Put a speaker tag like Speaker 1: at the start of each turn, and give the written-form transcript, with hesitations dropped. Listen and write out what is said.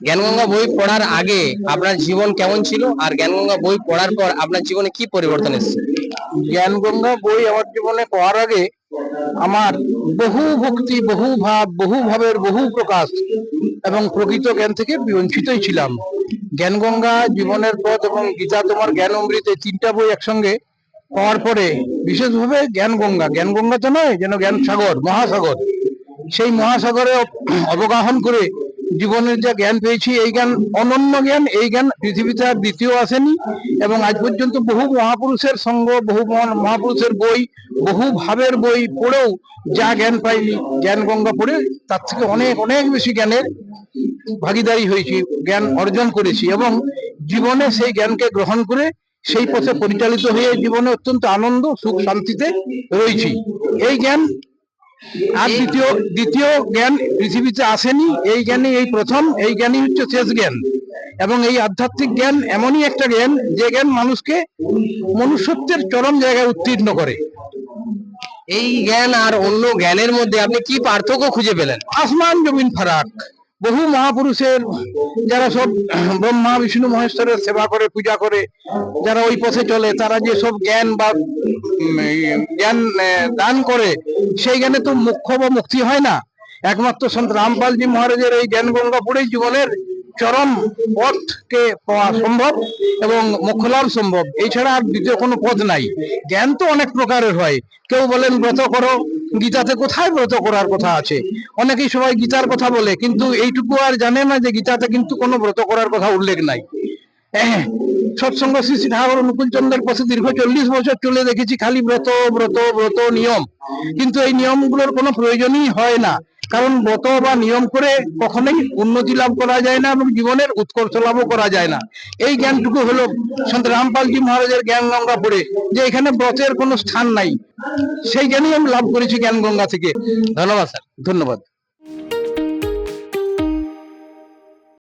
Speaker 1: জ্ঞানগঙ্গা বই পড়ার আগে আপনার জীবন কেমন ছিল, আর জ্ঞানগঙ্গা বই পড়ার পর আপনার জীবনে কি পরিবর্তন এসেছে?
Speaker 2: জ্ঞানগঙ্গা বই আমার জীবনে পড়ার আগে আমার বহু ভক্তি, বহু ভাব, বহু ভাবের বহু প্রকাশ এবং প্রকৃত জ্ঞান থেকে বঞ্চিতই ছিলাম। জ্ঞানগঙ্গা, জীবনের পথ এবং গীতা তোমার জ্ঞান অমৃত, এই তিনটা বই একসঙ্গে পাওয়ার পরে বিশেষভাবে জ্ঞানগঙ্গা, জ্ঞানগঙ্গা তো নয় যেন জ্ঞান সাগর, মহাসাগর, সেই মহাসাগরে অবগাহন করে জীবনের যা জ্ঞান পেয়েছি, এই জ্ঞান অনন্য জ্ঞান। এই জ্ঞান পৃথিবীতে আর দ্বিতীয় আসেনি এবং আজ পর্যন্ত বহু মহাপুরুষের সঙ্গ, বহু মহাপুরুষের বই, বহু ভাবের বই পড়েও যা জ্ঞান পাইনি, জ্ঞান গঙ্গা পড়ে তার থেকে অনেক অনেক বেশি জ্ঞানের ভাগিদারি হয়েছি, জ্ঞান অর্জন করেছি এবং জীবনে সেই জ্ঞানকে গ্রহণ করে সেই পথে পরিচালিত হয়ে জীবনে অত্যন্ত আনন্দ, সুখ, শান্তিতে রয়েছি। এই জ্ঞান আর দ্বিতীয় জ্ঞান পৃথিবীতে আসেনি। এই জ্ঞানই এই প্রথম, এই জ্ঞানই হচ্ছে শেষ জ্ঞান। এবং এই আধ্যাত্মিক জ্ঞান এমনই একটা জ্ঞান, যে জ্ঞান মানুষকে মনুষ্যত্বের চরম জায়গায় উত্তীর্ণ করে।
Speaker 1: এই জ্ঞান আর অন্য জ্ঞানের মধ্যে আপনি কি পার্থক্য খুঁজে পেলেন?
Speaker 2: আসমান জমিন ফারাক। বহু মহাপুরুষের, যারা সব ব্রহ্মা বিষ্ণু মহেশ্বরের সেবা করে, পূজা করে, যারা ওই পথে চলে, তারা যে সব জ্ঞান বা জ্ঞান দান করে, সেই জ্ঞানে তো মুখ্য বা মুক্তি হয় না। একমাত্র সন্ত রামপালজি মহারাজের এই জ্ঞান গঙ্গা পড়েই জীবনের চরম পথকে পাওয়া সম্ভব এবং মোক্ষ লাভ সম্ভব। এছাড়া আর দ্বিতীয় কোনো পথ নাই। জ্ঞান তো অনেক প্রকারের হয়। কেউ বলেন ব্রত করো, গীতাতে কোথায় ব্রত করার কথা আছে? অনেকেই সবাই গীতার কথা বলে, কিন্তু এইটুকু আর জানে না যে গীতাতে কিন্তু কোনো ব্রত করার কথা উল্লেখ নাই। সৎসঙ্গ শ্রী শ্রী ঠাকুর অনুকূল চন্দ্রের পথে দীর্ঘ 40 বছর চলে দেখেছি খালি ব্রত ব্রত ব্রত নিয়ম, কিন্তু এই নিয়মগুলোর কোনো প্রয়োজনই হয় না। কারণ ব্রত বা নিয়ম করে কখনোই উন্নতি লাভ করা যায় না এবং জীবনের উৎকর্ষ লাভও করা যায় না। এই জ্ঞানটুকু হলো সন্ত রামপালজি মহারাজের জ্ঞান গঙ্গা পড়ে, যে এখানে ব্রতের কোনো স্থান নাই। সেই জ্ঞানই আমি লাভ করেছি জ্ঞান গঙ্গা থেকে।
Speaker 1: ধন্যবাদ স্যার।
Speaker 2: ধন্যবাদ।